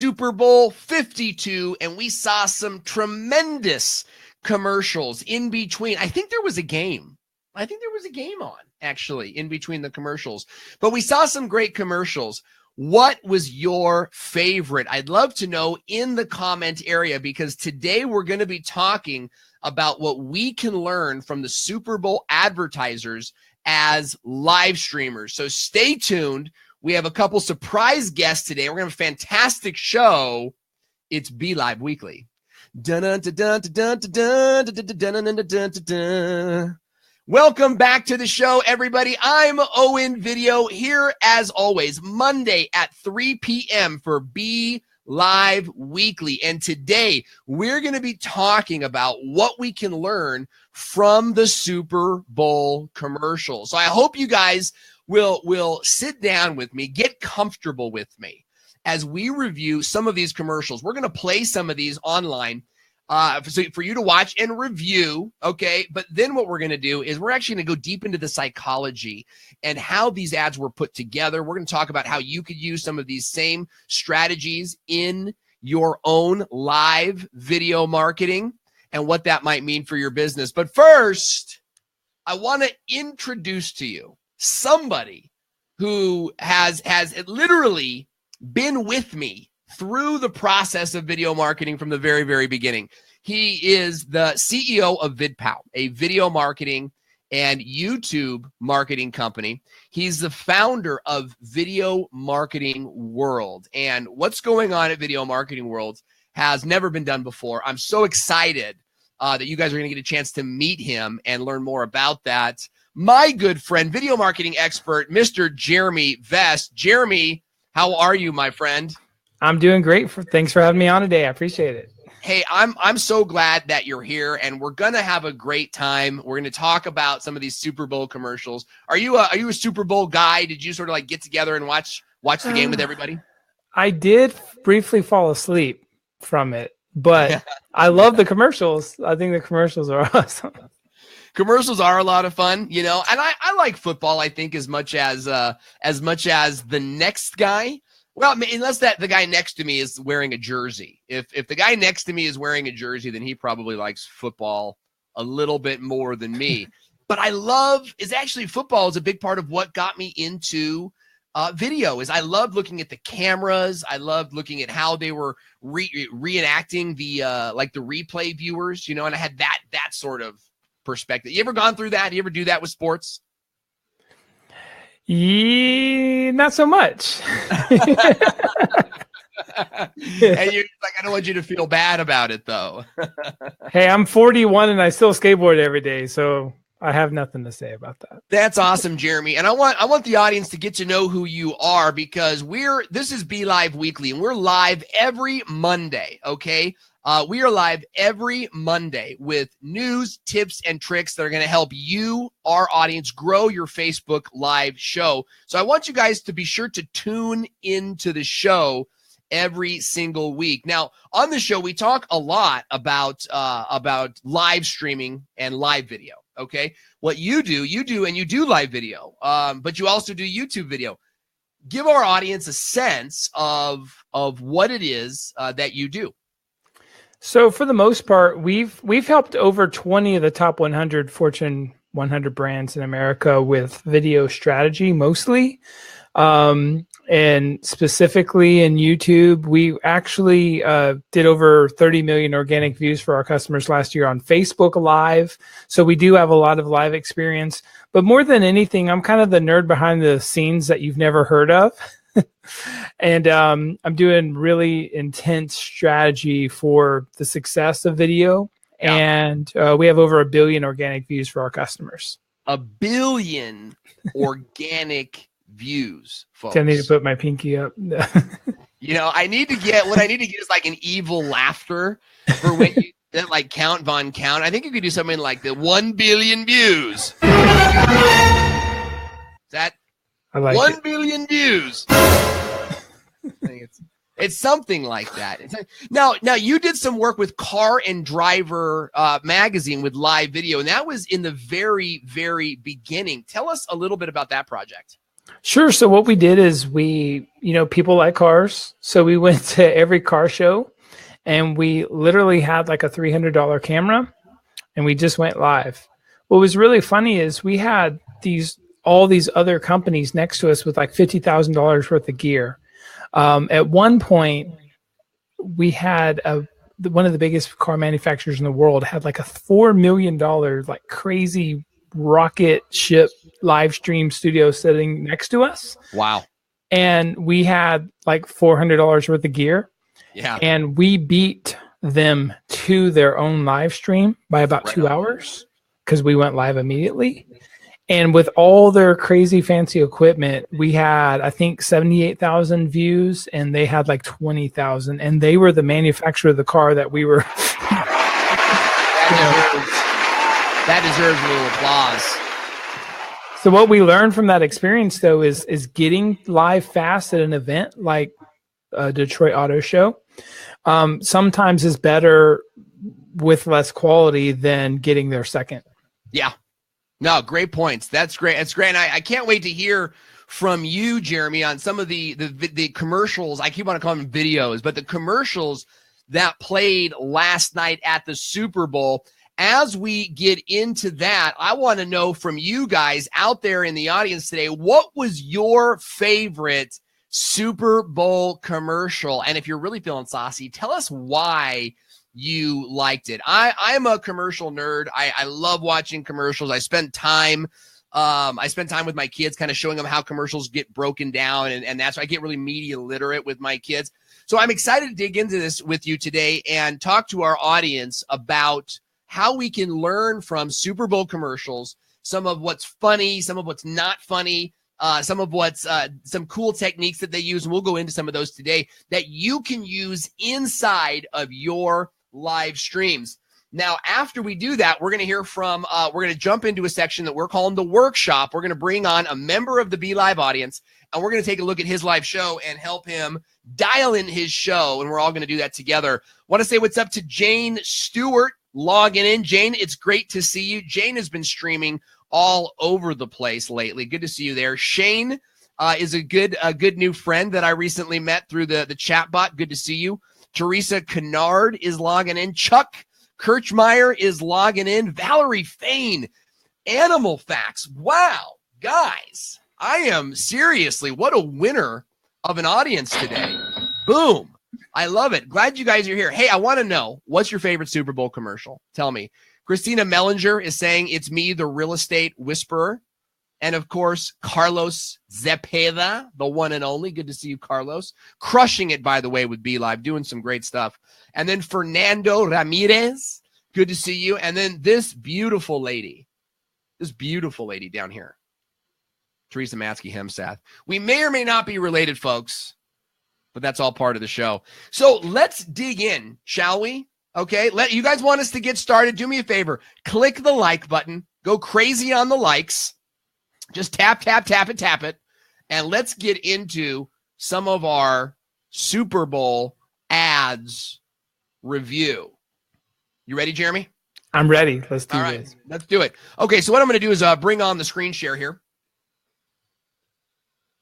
Super Bowl 52, and we saw some tremendous commercials in between. I think there was a game. On, actually, in between the commercials. But we saw some great commercials. What was your favorite? I'd love to know in the comment area, because today we're going to be talking about what we can learn from the Super Bowl advertisers as live streamers. So stay tuned. We have a couple surprise guests today. We're going to have a fantastic show. It's BeLive Weekly. Welcome back to the show, everybody. I'm Owen Video here, as always, Monday at 3 p.m. for BeLive Weekly. And today, we're going to be talking about what we can learn from the Super Bowl commercial. So I hope you guys will sit down with me, get comfortable with me as we review some of these commercials. We're going to play some of these online for you to watch and review, okay? But then what we're going to do is we're actually going to go deep into the psychology and how these ads were put together. We're going to talk about how you could use some of these same strategies in your own live video marketing and what that might mean for your business. But first, I want to introduce to you somebody who has literally been with me through the process of video marketing from the very, very beginning. He is the CEO of VidPow, a video marketing and YouTube marketing company. He's the founder of Video Marketing World. And what's going on at Video Marketing World has never been done before. I'm so excited that you guys are going to get a chance to meet him and learn more about that. My good friend, video marketing expert, Mr. Jeremy Vest. Jeremy, how are you, my friend? I'm doing great. Thanks for having me on today. I appreciate it. Hey, I'm so glad that you're here, and we're gonna have a great time. We're gonna talk about some of these Super Bowl commercials. Are you a Super Bowl guy? Did you sort of like get together and watch the game with everybody? I did briefly fall asleep from it, but I love the commercials. I think the commercials are awesome. Commercials are a lot of fun, you know, and I like football, I think, as much as the next guy. Well, unless the guy next to me is wearing a jersey. If the guy next to me is wearing a jersey, then he probably likes football a little bit more than me. But football is a big part of what got me into video. Is I loved looking at the cameras. I loved looking at how they were reenacting the replay viewers, you know, and I had that sort of perspective. You ever gone through that? You ever do that with sports? Yeah, not so much. And you're like, I don't want you to feel bad about it, though. Hey, I'm 41 and I still skateboard every day, so I have nothing to say about that. That's awesome, Jeremy. And I want the audience to get to know who you are, because this is BeLive Weekly, and we're live every Monday, okay? We are live every Monday with news, tips, and tricks that are going to help you, our audience, grow your Facebook Live show. So I want you guys to be sure to tune into the show every single week. Now, on the show, we talk a lot about live streaming and live video, okay? What you do live video, but you also do YouTube video. Give our audience a sense of what it is that you do. So for the most part, we've helped over 20 of the top 100 Fortune 100 brands in America with video strategy, mostly. And specifically in YouTube, we actually did over 30 million organic views for our customers last year on Facebook Live. So we do have a lot of live experience. But more than anything, I'm kind of the nerd behind the scenes that you've never heard of. And I'm doing really intense strategy for the success of video. Yeah. And we have over 1 billion organic views for our customers. 1 billion organic views, folks. I need to put my pinky up. You know, what I need to get is like an evil laughter for when you that like Count Von Count. I think you could do something like the 1 billion views. That I like 1 billion views. It's something like that. Now you did some work with Car and Driver magazine with live video, and that was in the very, very beginning. Tell us a little bit about that project. Sure. So what we did is people like cars. So we went to every car show and we literally had like a $300 camera and we just went live. What was really funny is we had all these other companies next to us with like $50,000 worth of gear. At one point, we had one of the biggest car manufacturers in the world had like a $4 million like crazy rocket ship live stream studio sitting next to us. Wow. And we had like $400 worth of gear. Yeah. And we beat them to their own live stream by about Right 2 hours because we went live immediately. And with all their crazy fancy equipment, we had, I think, 78,000 views and they had like 20,000. And they were the manufacturer of the car that we were. That deserves a little applause. So what we learned from that experience, though, is getting live fast at an event like a Detroit Auto Show sometimes is better with less quality than getting there second. Yeah. No, great points. That's great. That's great. And I can't wait to hear from you, Jeremy, on some of the commercials. I keep on calling them videos, but the commercials that played last night at the Super Bowl. As we get into that, I want to know from you guys out there in the audience today, what was your favorite Super Bowl commercial? And if you're really feeling saucy, tell us why you liked it. I'm a commercial nerd. I love watching commercials. I spend time with my kids, kind of showing them how commercials get broken down, and that's why I get really media literate with my kids. So I'm excited to dig into this with you today and talk to our audience about how we can learn from Super Bowl commercials, some of what's funny, some of what's not funny, some of what's some cool techniques that they use, and we'll go into some of those today that you can use inside of your live streams. Now, after we do that, we're going to hear from, we're going to jump into a section that we're calling the workshop. We're going to bring on a member of the BeLive audience, and we're going to take a look at his live show and help him dial in his show, and we're all going to do that together. Want to say what's up to Jane Stewart logging in. Jane, it's great to see you. Jane has been streaming all over the place lately. Good to see you there. Shane is a good new friend that I recently met through the chat bot. Good to see you. Teresa Kennard is logging in. Chuck Kirchmeyer is logging in. Valerie Fain, Animal Facts. Wow, guys, I am seriously, what a winner of an audience today. Boom. I love it. Glad you guys are here. Hey, I want to know, what's your favorite Super Bowl commercial? Tell me. Christina Mellinger is saying it's me, the real estate whisperer. And, of course, Carlos Zepeda, the one and only. Good to see you, Carlos. Crushing it, by the way, with BeLive, doing some great stuff. And then Fernando Ramirez, good to see you. And then this beautiful lady down here, Teresa Matsky-Hemsath. We may or may not be related, folks, but that's all part of the show. So let's dig in, shall we? Okay, you guys want us to get started? Do me a favor. Click the like button. Go crazy on the likes. Just tap it. And let's get into some of our Super Bowl ads review. You ready, Jeremy? I'm ready. Let's do this. This. Let's do it. Okay, so what I'm going to do is bring on the screen share here.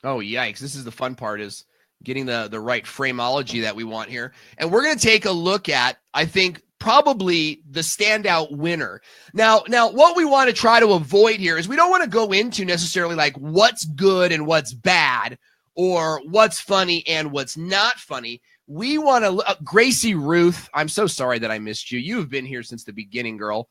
Oh, yikes. This is the fun part, is getting the right frameology that we want here. And we're going to take a look at, I think, probably the standout winner. Now, what we want to try to avoid here is we don't want to go into necessarily like what's good and what's bad or what's funny and what's not funny. We want to, Gracie Ruth, I'm so sorry that I missed you. You've been here since the beginning, girl.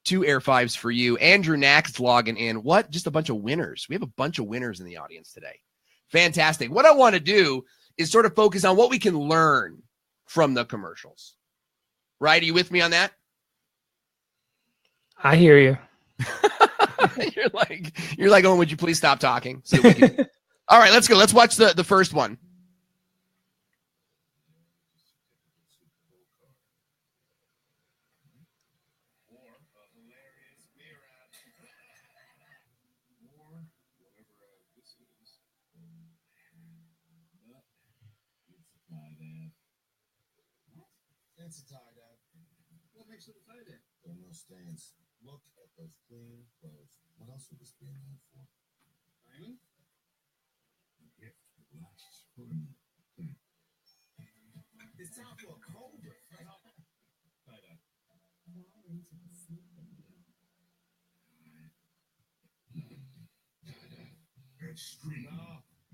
2 air fives for you. Andrew Nack's logging in. What? Just a bunch of winners. We have a bunch of winners in the audience today. Fantastic. What I want to do is sort of focus on what we can learn from the commercials. Right? Are you with me on that? I hear you. you're like, oh, would you please stop talking? So we can... All right, let's go. Let's watch the first one. It's a tie-dye. What makes it a tie-dye? There are no stains. Look at those clean clothes. What else would this be known for? It's time for a cobra. Extreme.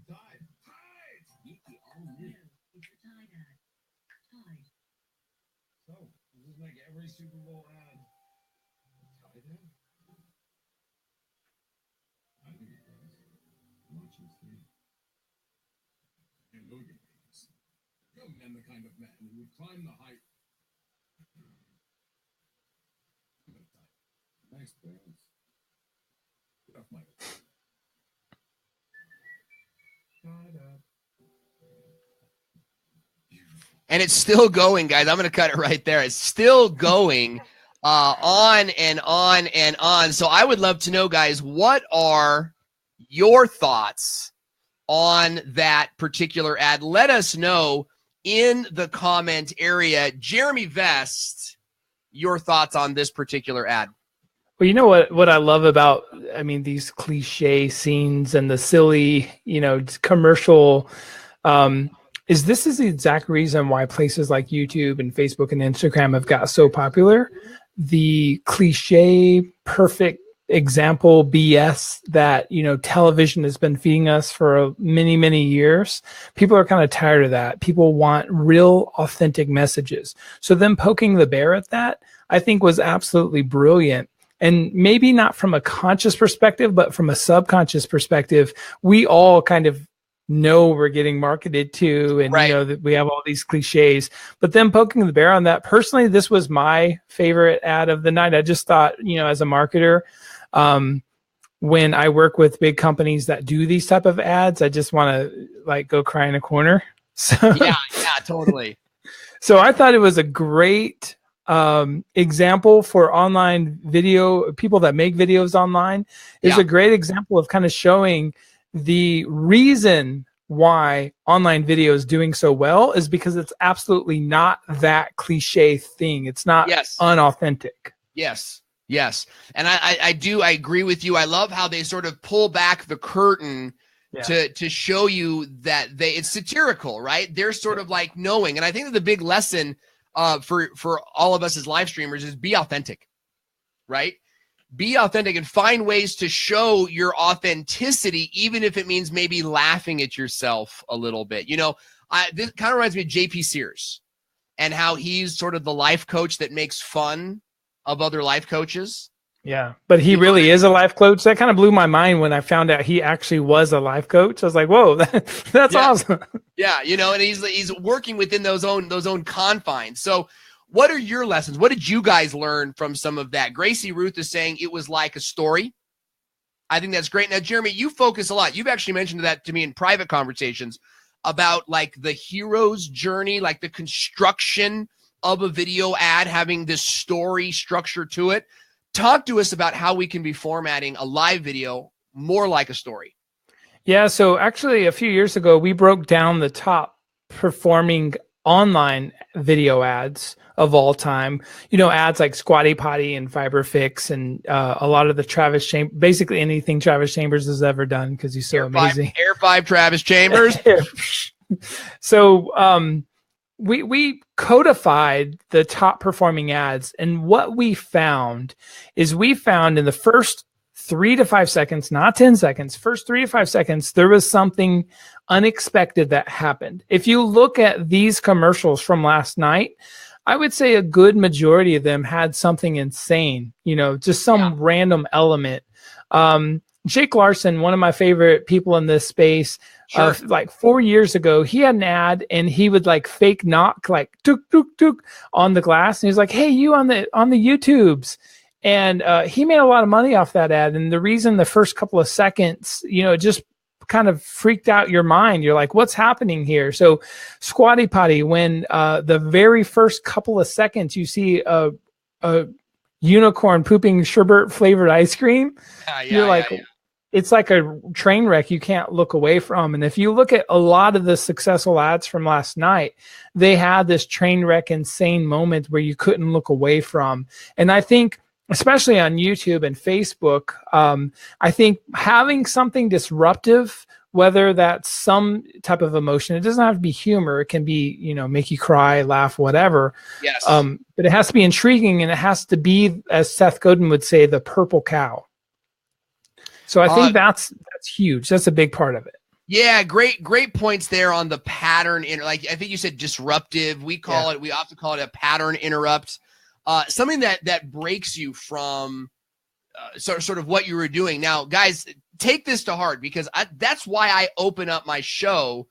Tide. Meet the all-new Super Tide ad. Tide. So, this is like every Super Bowl ad. Tide ad? I think it does. Watch and see. And Logan is. Young man, the kind of man who would climb the height. Nice parents. Get off my. And it's still going, guys. I'm going to cut it right there. It's still going on and on and on. So I would love to know, guys, what are your thoughts on that particular ad? Let us know in the comment area. Jeremy Vest, your thoughts on this particular ad. Well, you know what I love about, I mean, these cliche scenes and the silly, commercial, is this is the exact reason why places like YouTube and Facebook and Instagram have got so popular. The cliche, perfect example BS that, television has been feeding us for many, many years. People are kind of tired of that. People want real, authentic messages. So them poking the bear at that, I think was absolutely brilliant. And maybe not from a conscious perspective, but from a subconscious perspective, we all kind of know we're getting marketed to, and right. that we have all these cliches. But then poking the bear on that, personally, this was my favorite ad of the night. I just thought, as a marketer, when I work with big companies that do these type of ads, I just want to go cry in a corner. So yeah, totally. So I thought it was a great example for online video, people that make videos online. Is a great example of kind of showing the reason why online video is doing so well is because it's absolutely not that cliche thing. It's not unauthentic. Yes. And I agree with you. I love how they sort of pull back the curtain to show you that it's satirical, right? They're sort of like knowing. And I think that the big lesson for all of us as live streamers is be authentic, right? Be authentic and find ways to show your authenticity, even if it means maybe laughing at yourself a little bit. This kind of reminds me of JP Sears and how he's sort of the life coach that makes fun of other life coaches. Yeah, but he really is a life coach. That kind of blew my mind when I found out he actually was a life coach. I was like, whoa, that's awesome. Yeah, and he's working within those own confines. So what are your lessons? What did you guys learn from some of that? Gracie Ruth is saying it was like a story. I think that's great. Now, Jeremy, you focus a lot. You've actually mentioned that to me in private conversations about like the hero's journey, like the construction of a video ad, having this story structure to it. Talk to us about how we can be formatting a live video more like a story. Yeah, so actually a few years ago, we broke down the top performing online video ads of all time. Ads like Squatty Potty and FiberFix and a lot of the Travis Chambers, basically anything Travis Chambers has ever done because he's so amazing. Air 5 Travis Chambers. So we codified the top performing ads, and what we found is in the first 3 to 5 seconds, not 10 seconds, first 3 to 5 seconds, there was something unexpected that happened. If you look at these commercials from last night, I would say a good majority of them had something insane, just some random element. Jake Larson, one of my favorite people in this space, like 4 years ago, he had an ad and he would like fake knock, like tuk tuk tuk on the glass, and he's like, "Hey, you on the YouTubes," and he made a lot of money off that ad. And the reason the first couple of seconds, it just kind of freaked out your mind. You're like, "What's happening here?" So, Squatty Potty, when the very first couple of seconds you see a unicorn pooping sherbet flavored ice cream, you're like. It's like a train wreck you can't look away from. And if you look at a lot of the successful ads from last night, they had this train wreck insane moment where you couldn't look away from. And I think especially on YouTube and Facebook, I think having something disruptive, whether that's some type of emotion, it doesn't have to be humor. It can be, make you cry, laugh, whatever. Yes. But it has to be intriguing, and it has to be, as Seth Godin would say, the purple cow. So I think that's huge. That's a big part of it. Yeah, great points there on the pattern. I think you said disruptive. We often call it a pattern interrupt. Something that breaks you from sort of what you were doing. Now, guys, take this to heart, because that's why I open up my show.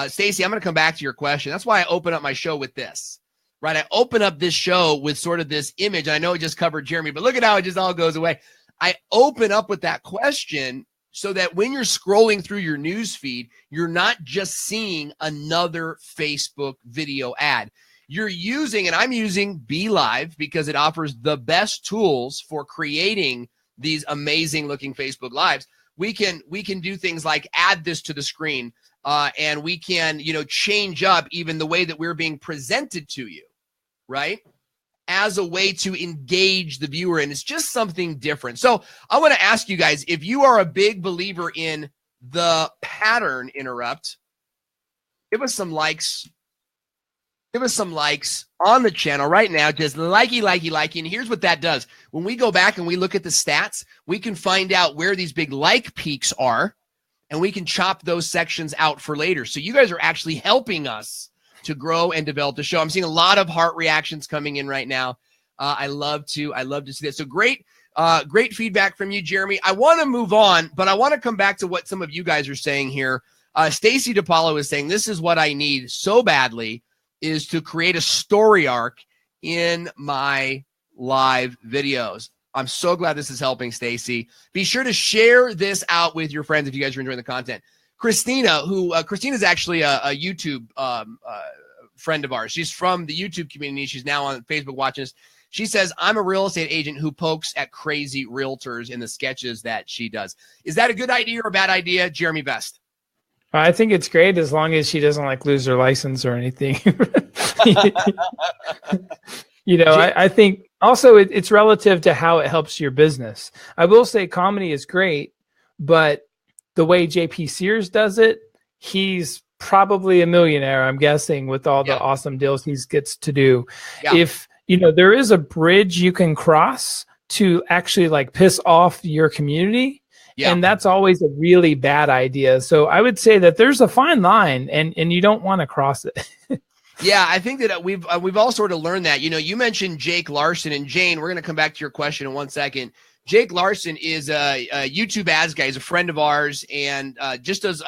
Stacy, I'm going to come back to your question. That's why I open up my show with this, right? I open up this show with sort of this image. I know it just covered Jeremy, but look at how it just all goes away. I open up with that question so that when you're scrolling through your news feed, you're not just seeing another Facebook video ad. You're using, and I'm using BeLive because it offers the best tools for creating these amazing looking Facebook Lives. We can do things like add this to the screen, and we can, change up even the way that we're being presented to you, right? As a way to engage the viewer. And it's just something different. So I want to ask you guys, if you are a big believer in the pattern interrupt, give us some likes. Give us some likes on the channel right now. Just likey. And here's what that does. When we go back and we look at the stats, we can find out where these big like peaks are, and we can chop those sections out for later. So you guys are actually helping us to grow and develop the show. I'm seeing a lot of heart reactions coming in right now. I love to see that. So great feedback from you, Jeremy. I want to move on, but I want to come back to what some of you guys are saying here. Stacy DePaulo is saying, this is what I need so badly, is to create a story arc in my live videos. I'm so glad this is helping, Stacy. Be sure to share this out with your friends if you guys are enjoying the content. Christina, Christina's actually a YouTube friend of ours. She's from the YouTube community. She's now on Facebook watching us. She says, I'm a real estate agent who pokes at crazy realtors in the sketches that she does. Is that a good idea or a bad idea, Jeremy Best? I think it's great as long as she doesn't lose her license or anything. I think also it's relative to how it helps your business. I will say comedy is great, but the way JP Sears does it, he's probably a millionaire, I'm guessing, with all the awesome deals he gets to do. Yeah. If, there is a bridge you can cross to actually piss off your community, and that's always a really bad idea. So I would say that there's a fine line, and you don't want to cross it. Yeah, I think that we've all sort of learned that. You mentioned Jake Larson, and Jane, we're going to come back to your question in 1 second. Jake Larson is a YouTube ads guy. He's a friend of ours, and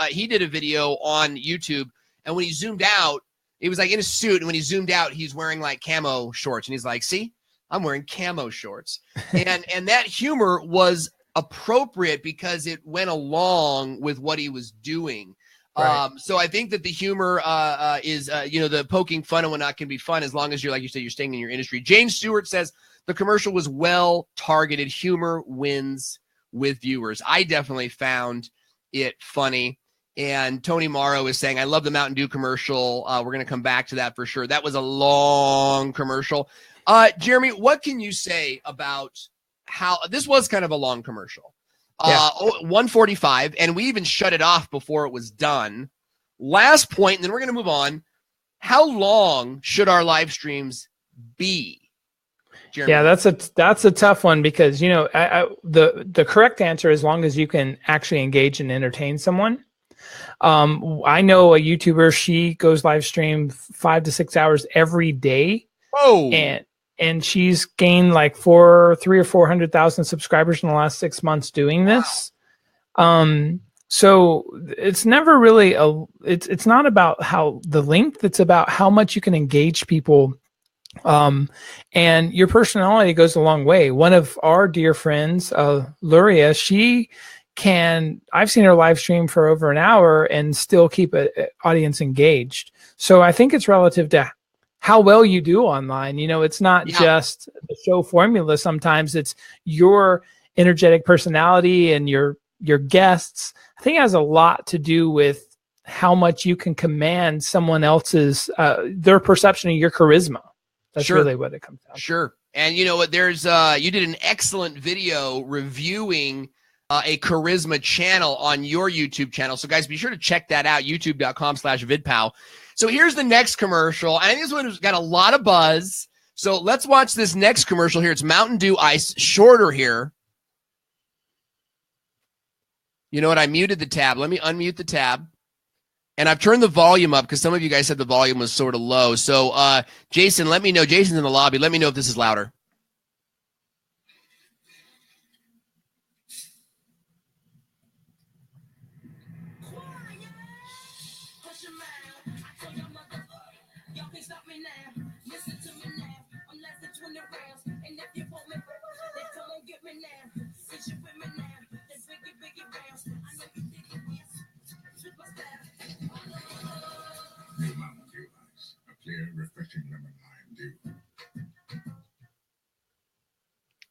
he did a video on YouTube, and when he zoomed out, he was in a suit, and when he zoomed out, he's wearing camo shorts, and he's like, see, I'm wearing camo shorts. and that humor was appropriate because it went along with what he was doing. Right. So I think that the humor is, the poking fun and whatnot can be fun as long as you're, like you said, you're staying in your industry. Jane Stewart says, the commercial was well targeted. Humor wins with viewers. I definitely found it funny. And Tony Morrow is saying, I love the Mountain Dew commercial. We're going to come back to that for sure. That was a long commercial. Jeremy, what can you say about how this was kind of a long commercial? 1:45, and we even shut it off before it was done. Last point, and then we're going to move on. How long should our live streams be? Jeremy? Yeah, that's a tough one because the correct answer, as long as you can actually engage and entertain someone. I know a YouTuber, she goes live stream 5 to 6 hours every day. Whoa! And she's gained 300,000 or 400,000 subscribers in the last 6 months doing this. Wow. So it's never really it's not about how the length, it's about how much you can engage people. And your personality goes a long way. One of our dear friends, Luria, I've seen her live stream for over an hour and still keep an audience engaged. So I think it's relative to how well you do online. It's not just the show formula. Sometimes it's your energetic personality and your guests. I think it has a lot to do with how much you can command someone else's, their perception of your charisma. That's really what it comes down to. Sure. And you know what? There's you did an excellent video reviewing a charisma channel on your YouTube channel. So guys, be sure to check that out, youtube.com/vidpow. So here's the next commercial. I think this one has got a lot of buzz. So let's watch this next commercial here. It's Mountain Dew Ice, shorter here. You know what? I muted the tab. Let me unmute the tab. And I've turned the volume up because some of you guys said the volume was sort of low. So Jason, let me know. Jason's in the lobby. Let me know if this is louder. New Mountain Dew Ice, a clear, refreshing lemon lime dew.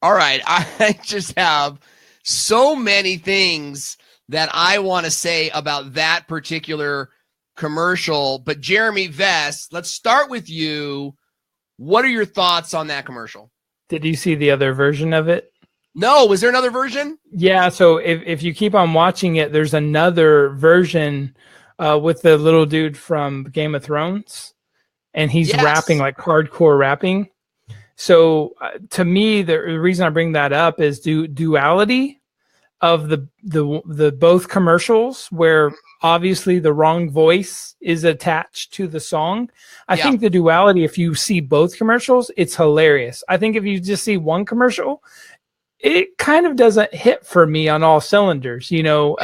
All right, I just have so many things that I want to say about that particular commercial. But Jeremy Vest, let's start with you. What are your thoughts on that commercial? Did you see the other version of it? No, was there another version? Yeah, so if you keep on watching it, there's another version with the little dude from Game of Thrones, and he's rapping, like hardcore rapping. So to me, the reason I bring that up is duality of the both commercials, where obviously the wrong voice is attached to the song. I think the duality, if you see both commercials, it's hilarious. I think if you just see one commercial, it kind of doesn't hit for me on all cylinders, you know?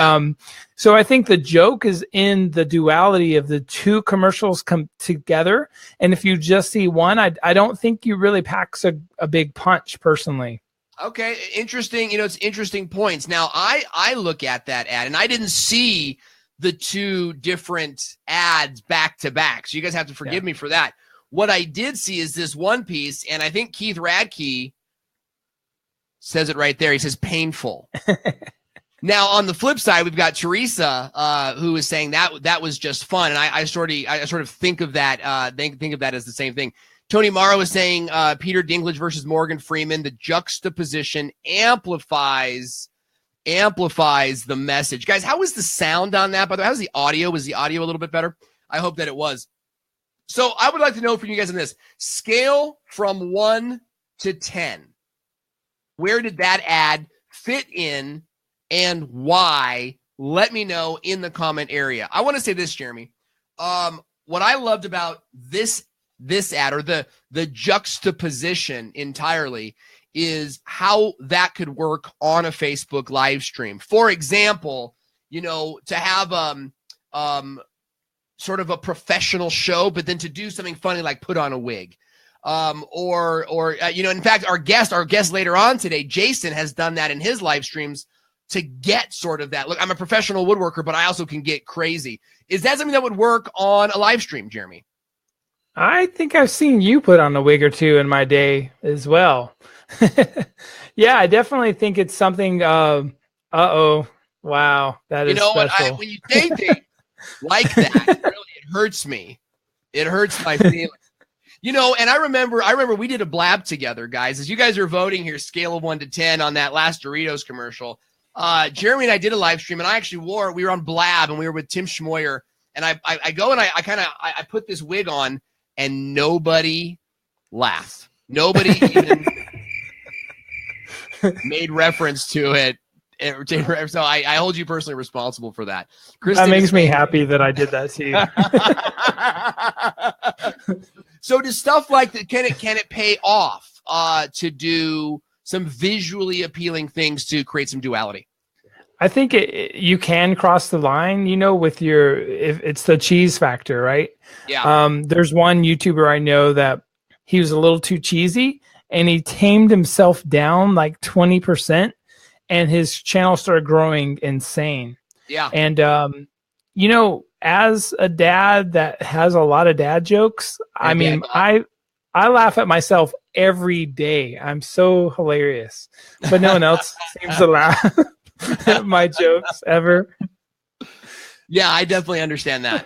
So I think the joke is in the duality of the two commercials come together. And if you just see one, I don't think you really packs a big punch personally. Okay. Interesting. You know, it's interesting points. Now I look at that ad and I didn't see the two different ads back to back. So you guys have to forgive me for that. What I did see is this one piece. And I think Keith Radke says it right there. He says painful. Now, on the flip side, we've got Teresa, who is saying that was just fun. And I sort of think of that, think of that as the same thing. Tony Morrow is saying Peter Dinklage versus Morgan Freeman. The juxtaposition amplifies the message. Guys, how was the sound on that? By the way, how's the audio? Was the audio a little bit better? I hope that it was. So I would like to know from you guys on this scale from 1 to 10. Where did that ad fit in and why? Let me know in the comment area. I want to say this, Jeremy. What I loved about this ad, or the juxtaposition entirely, is how that could work on a Facebook live stream. For example, you know, to have sort of a professional show, but then to do something funny like put on a wig. Or you know, in fact, our guest later on today, Jason, has done that in his live streams to get sort of that. Look, I'm a professional woodworker, but I also can get crazy. Is that something that would work on a live stream, Jeremy? I think I've seen you put on a wig or two in my day as well. Yeah, I definitely think it's something. Wow, that is, you know, special. When you say things like that, really, it hurts me. It hurts my feelings. You know, and I remember we did a blab together, guys. As you guys are voting here, scale of 1 to 10 on that last Doritos commercial. Jeremy and I did a live stream, and I actually we were on Blab, and we were with Tim Schmoyer. And I go and I put this wig on, and nobody laughed. Nobody even made reference to it. So I hold you personally responsible for that. Kristen, that makes me happy that I did that to you. So does stuff like that, can it pay off to do some visually appealing things to create some duality? I think you can cross the line, you know, with if it's the cheese factor, right? Yeah. There's one YouTuber I know that he was a little too cheesy, and he tamed himself down like 20%, and his channel started growing insane. Yeah. And you know, as a dad that has a lot of dad jokes, I mean, I laugh at myself every day. I'm so hilarious, but no one else seems to laugh at my jokes ever. Yeah, I definitely understand that.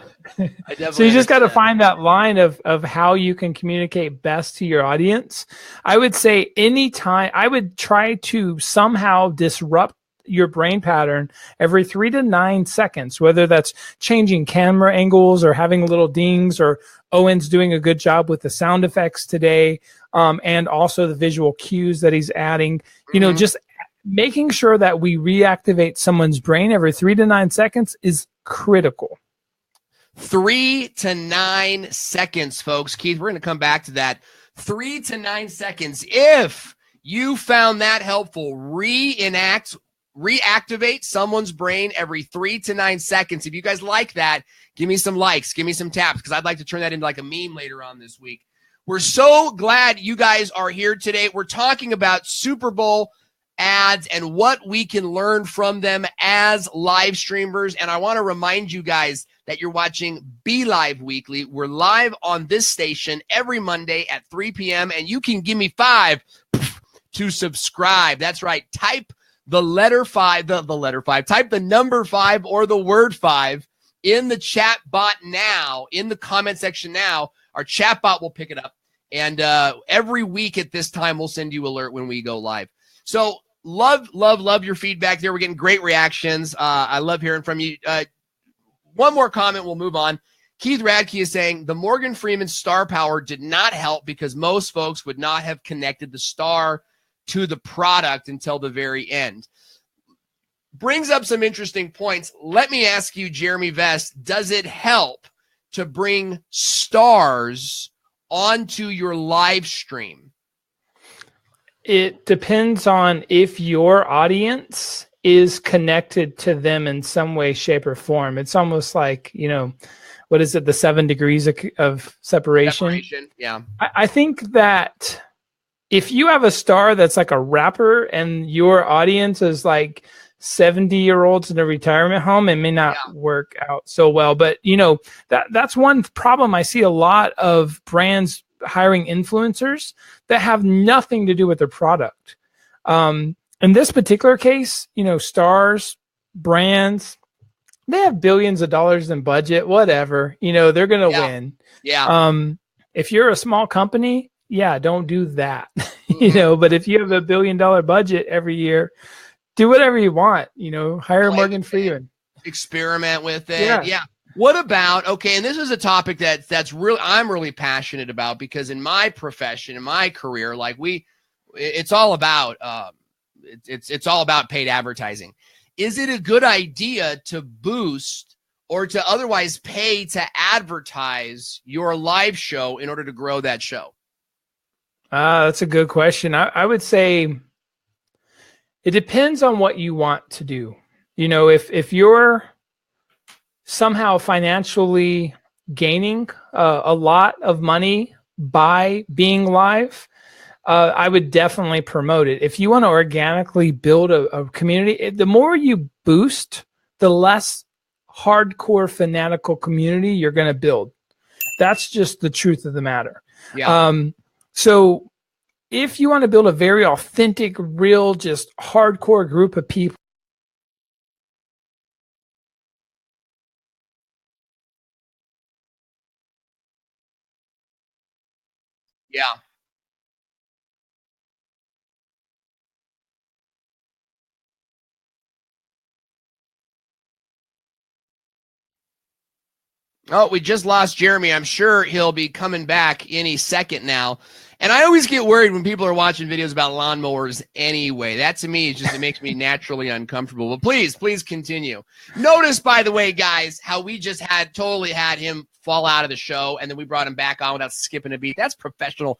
So you just got to find that line of how you can communicate best to your audience. I would say anytime I would try to somehow disrupt your brain pattern every 3 to 9 seconds, whether that's changing camera angles or having little dings, or Owen's doing a good job with the sound effects today, and also the visual cues that he's adding. You know, just making sure that we reactivate someone's brain every 3 to 9 seconds is critical. 3 to 9 seconds, folks. Keith, we're going to come back to that. 3 to 9 seconds. If you found that helpful, reactivate someone's brain every 3 to 9 seconds. If you guys like that, give me some likes, give me some taps, because I'd like to turn that into like a meme later on this week. We're so glad you guys are here today. We're talking about Super Bowl ads and what we can learn from them as live streamers. And I want to remind you guys that you're watching BeLive Weekly. We're live on this station every Monday at 3 p.m. And you can give me 5 to subscribe. That's right. Type the letter 5, the letter 5. Type the number 5 or the word 5 in the chat bot now, in the comment section now. Our chat bot will pick it up. And every week at this time, we'll send you alert when we go live. So love your feedback there. We're getting great reactions. I love hearing from you. One more comment, we'll move on. Keith Radke is saying the Morgan Freeman star power did not help because most folks would not have connected the star to the product until the very end. Brings up some interesting points. Let me ask you, Jeremy Vest, does it help to bring stars onto your live stream? It depends on if your audience is connected to them in some way, shape, or form. It's almost like, you know, what is it? The 7 degrees of separation. Yeah. I think that if you have a star that's like a rapper and your audience is like 70-year-olds in a retirement home, it may not work out so well. But, you know, that's one problem. I see a lot of brands hiring influencers that have nothing to do with their product. In this particular case, you know, stars, brands, they have billions of dollars in budget, whatever, you know, they're going to win. Yeah. If you're a small company, don't do that. You know, but if you have $1 billion budget every year, do whatever you want, you know, hire Morgan Freeman. Experiment with it. Yeah. What about, okay, and this is a topic that's really, I'm really passionate about, because in my profession, in my career, like it's all about, it's all about paid advertising. Is it a good idea to boost or to otherwise pay to advertise your live show in order to grow that show? That's a good question. I would say it depends on what you want to do. You know, if you're somehow financially gaining a lot of money by being live, I would definitely promote it. If you want to organically build a community, the more you boost, the less hardcore fanatical community you're going to build. That's just the truth of the matter. Yeah. So if you want to build a very authentic, real, just hardcore group of people, yeah. Oh, we just lost Jeremy. I'm sure he'll be coming back any second now. And I always get worried when people are watching videos about lawnmowers anyway. That to me is just, it makes me naturally uncomfortable. But please continue. Notice, by the way, guys, how we just totally had him fall out of the show, and then we brought him back on without skipping a beat. That's professional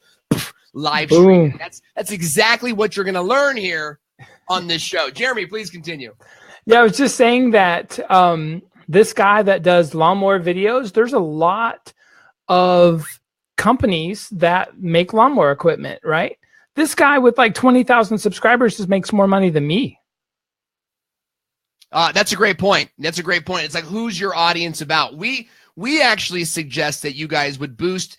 live streaming. That's exactly what you're going to learn here on this show. Jeremy, please continue. Yeah, I was just saying that this guy that does lawnmower videos, there's a lot of companies that make lawnmower equipment, right? This guy with like 20,000 subscribers just makes more money than me. That's a great point. That's a great point. It's like, who's your audience about? We actually suggest that you guys would boost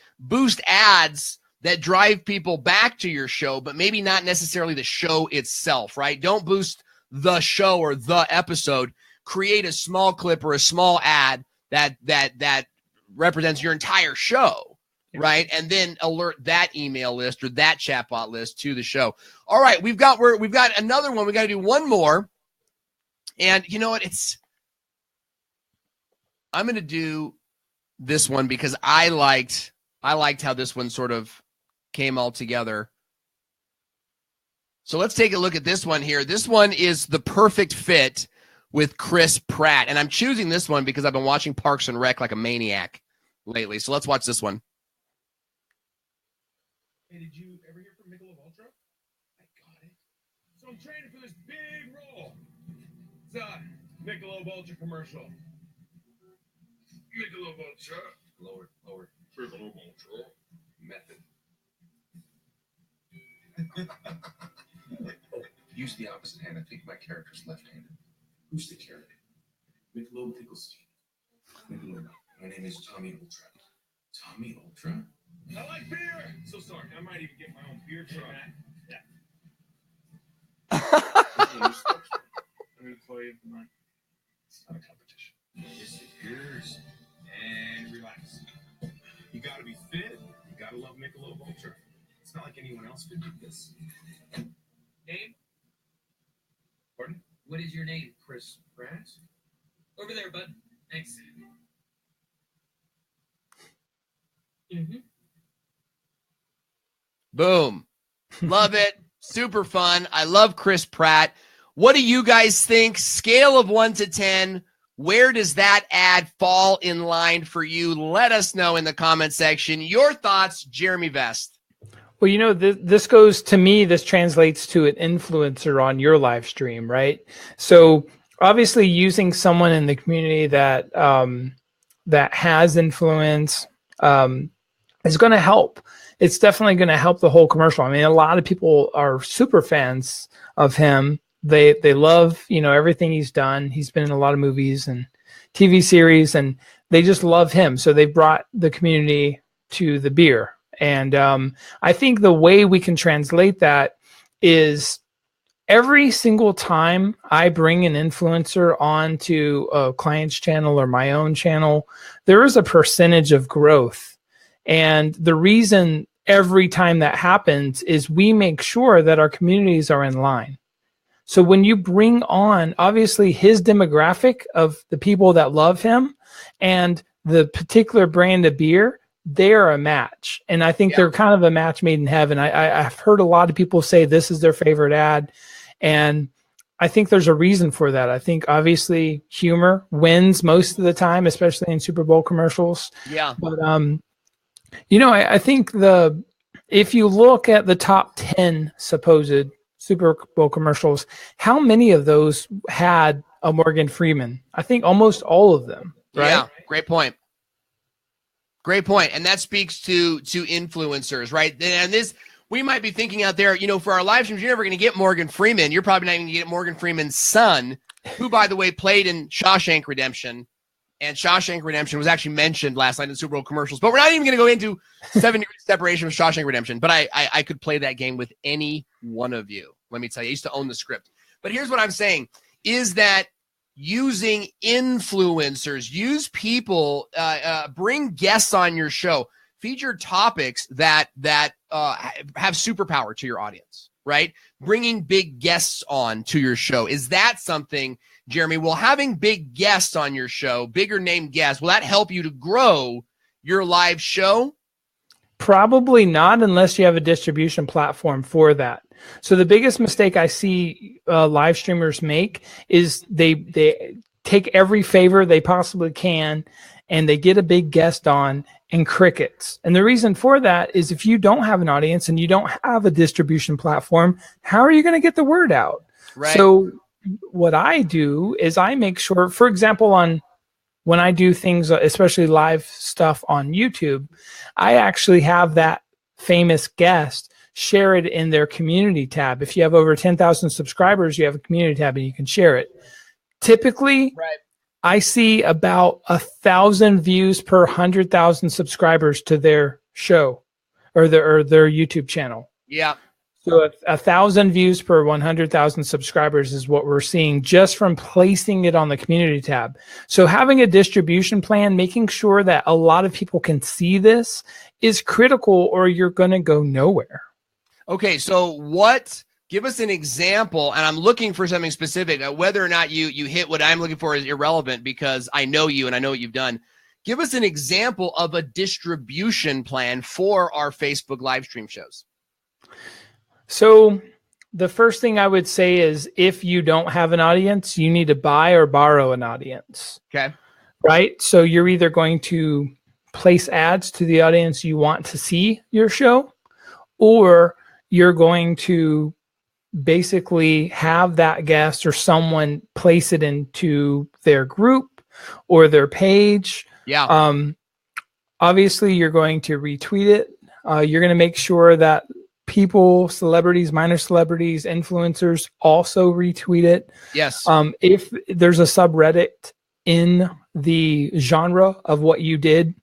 ads that drive people back to your show, but maybe not necessarily the show itself, right? Don't boost the show or the episode. create a small clip or a small ad that represents your entire show, right? And then alert that email list or that chatbot list to the show. All right, we've got another one. We got to do one more. And you know what? I'm going to do this one because I liked how this one sort of came all together. So let's take a look at this one here. This one is the perfect fit with Chris Pratt. And I'm choosing this one because I've been watching Parks and Rec like a maniac lately. So let's watch this one. Hey, did you ever hear from Michelob Ultra? I got it. So I'm training for this big role. It's a Michelob Ultra commercial. Michelob Ultra. Lower. Michelob Ultra. Method. Use the opposite hand. I think my character's left-handed. Who's the character? Michelob Picklestein. Michelob. My name is Tommy Ultra. Tommy Ultra? I like beer! So sorry, I might even get my own beer truck. Yeah. I'm going to play it tonight. It's not a competition. Yes, it is. And relax. You got to be fit. You got to love Michelob Ultra. It's not like anyone else could do this. Name? Pardon? What is your name? Chris Pratt? Over there, bud. Thanks. Mm-hmm. Boom. Love it. Super fun. I love Chris Pratt. What do you guys think? Scale of 1 to 10. Where does that ad fall in line for you? Let us know in the comment section. Your thoughts, Jeremy Vest. Well, you know, this goes to me, this translates to an influencer on your live stream, right? So obviously using someone in the community that that has influence is going to help. It's definitely going to help the whole commercial. I mean, a lot of people are super fans of him. They love, you know, everything he's done. He's been in a lot of movies and TV series, and they just love him. So they brought the community to the beer. And I think the way we can translate that is every single time I bring an influencer onto a client's channel or my own channel, there is a percentage of growth. And the reason every time that happens is we make sure that our communities are in line. So when you bring on, obviously, his demographic of the people that love him and the particular brand of beer, they're a match. And I think they're kind of a match made in heaven. I've heard a lot of people say this is their favorite ad. And I think there's a reason for that. I think obviously humor wins most of the time, especially in Super Bowl commercials. Yeah. But, you know, I think if you look at the top 10 supposed Super Bowl commercials, how many of those had a Morgan Freeman? I think almost all of them, right? Yeah, great point. Great point. And that speaks to influencers, right? And this, we might be thinking out there, you know, for our live streams, you're never going to get Morgan Freeman. You're probably not even going to get Morgan Freeman's son, who, by the way, played in Shawshank Redemption. And Shawshank Redemption was actually mentioned last night in the Super Bowl commercials. But we're not even going to go into 7 degrees separation with Shawshank Redemption. But I could play that game with any one of you. Let me tell you, I used to own the script. But here's what I'm saying, is that using influencers, use people, bring guests on your show, feature topics that have superpower to your audience, right? Bringing big guests on to your show. Is that something, Jeremy, will having big guests on your show, bigger name guests, will that help you to grow your live show? Probably not, unless you have a distribution platform for that. So the biggest mistake I see live streamers make is they take every favor they possibly can and they get a big guest on and crickets. And the reason for that is if you don't have an audience and you don't have a distribution platform, how are you going to get the word out? Right. So what I do is I make sure, for example, when I do things, especially live stuff on YouTube, I actually have that famous guest share it in their community tab. If you have over 10,000 subscribers, you have a community tab and you can share it. Typically, right, I see about 1,000 views per 100,000 subscribers to their show or their YouTube channel. Yeah. So 1,000 views per 100,000 subscribers is what we're seeing just from placing it on the community tab. So having a distribution plan, making sure that a lot of people can see this is critical, or you're going to go nowhere. Okay, so give us an example, and I'm looking for something specific. Whether or not you hit what I'm looking for is irrelevant because I know you and I know what you've done. Give us an example of a distribution plan for our Facebook live stream shows. So the first thing I would say is if you don't have an audience, you need to buy or borrow an audience. Okay. Right? So you're either going to place ads to the audience you want to see your show, or you're going to basically have that guest or someone place it into their group or their page. Yeah. Obviously, you're going to retweet it. You're going to make sure that people, celebrities, minor celebrities, influencers also retweet it. Yes. If there's a subreddit in the genre of what you did,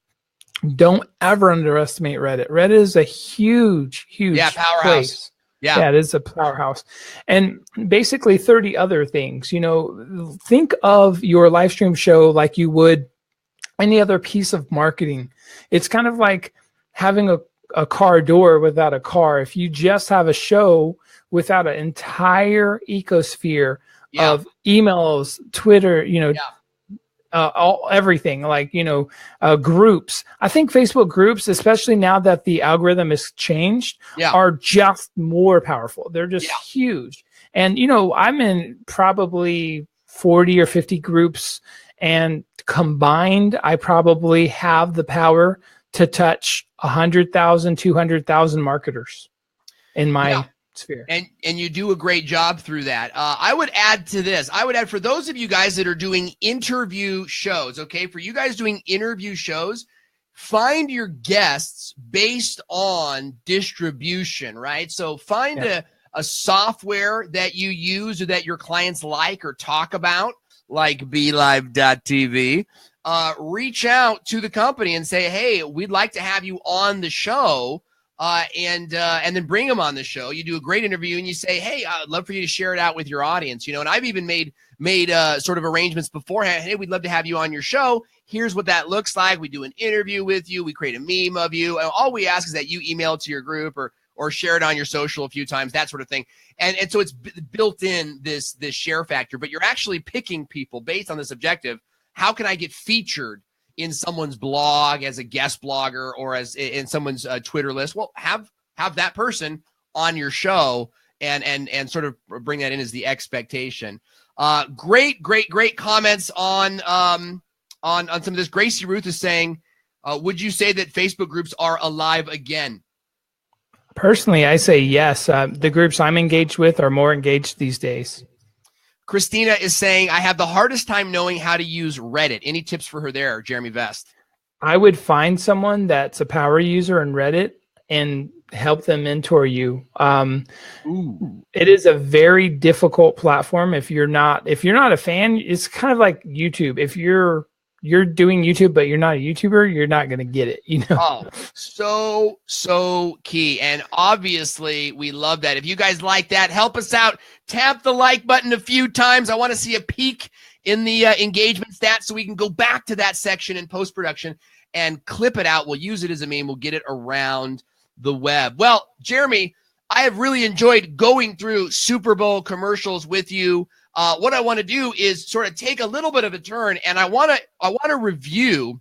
don't ever underestimate Reddit. Reddit is a huge powerhouse. place. Yeah, it is a powerhouse. And basically 30 other things. Think of your live stream show like you would any other piece of marketing. It's kind of like having a car door without a car. If you just have a show without an entire ecosphere of emails, Twitter, everything like, groups. I think Facebook groups, especially now that the algorithm has changed, are just more powerful. They're just huge. And, I'm in probably 40 or 50 groups, and combined, I probably have the power to touch 100,000, 200,000 marketers in my sphere. And you do a great job through that. I would add to this. I would add, for those of you guys that are doing interview shows, okay, for you guys doing interview shows, find your guests based on distribution, right? So find a software that you use or that your clients like or talk about, like BeLive.tv. Reach out to the company and say, hey, we'd like to have you on the show. And then bring them on the show. You do a great interview and you say, hey, I'd love for you to share it out with your audience. And I've even made sort of arrangements beforehand. Hey, we'd love to have you on your show. Here's what that looks like. We do an interview with you. We create a meme of you. And all we ask is that you email it to your group or share it on your social a few times, that sort of thing. And so it's built in this share factor, but you're actually picking people based on this objective. How can I get featured in someone's blog as a guest blogger or as in someone's Twitter list? Well, have that person on your show and sort of bring that in as the expectation. Great comments on some of this. Gracie Ruth is saying, would you say that Facebook groups are alive again? Personally, I say yes. The groups I'm engaged with are more engaged these days. Christina is saying, I have the hardest time knowing how to use Reddit. Any tips for her there, Jeremy Vest? I would find someone that's a power user in Reddit and help them mentor you. It is a very difficult platform. If you're not a fan, it's kind of like YouTube. If you're doing YouTube, but you're not a YouTuber, you're not going to get it, Oh, so key. And obviously we love that. If you guys like that, help us out. Tap the like button a few times. I want to see a peek in the engagement stats so we can go back to that section in post-production and clip it out. We'll use it as a meme. We'll get it around the web. Well, Jeremy, I have really enjoyed going through Super Bowl commercials with you. What I want to do is sort of take a little bit of a turn, and I want to review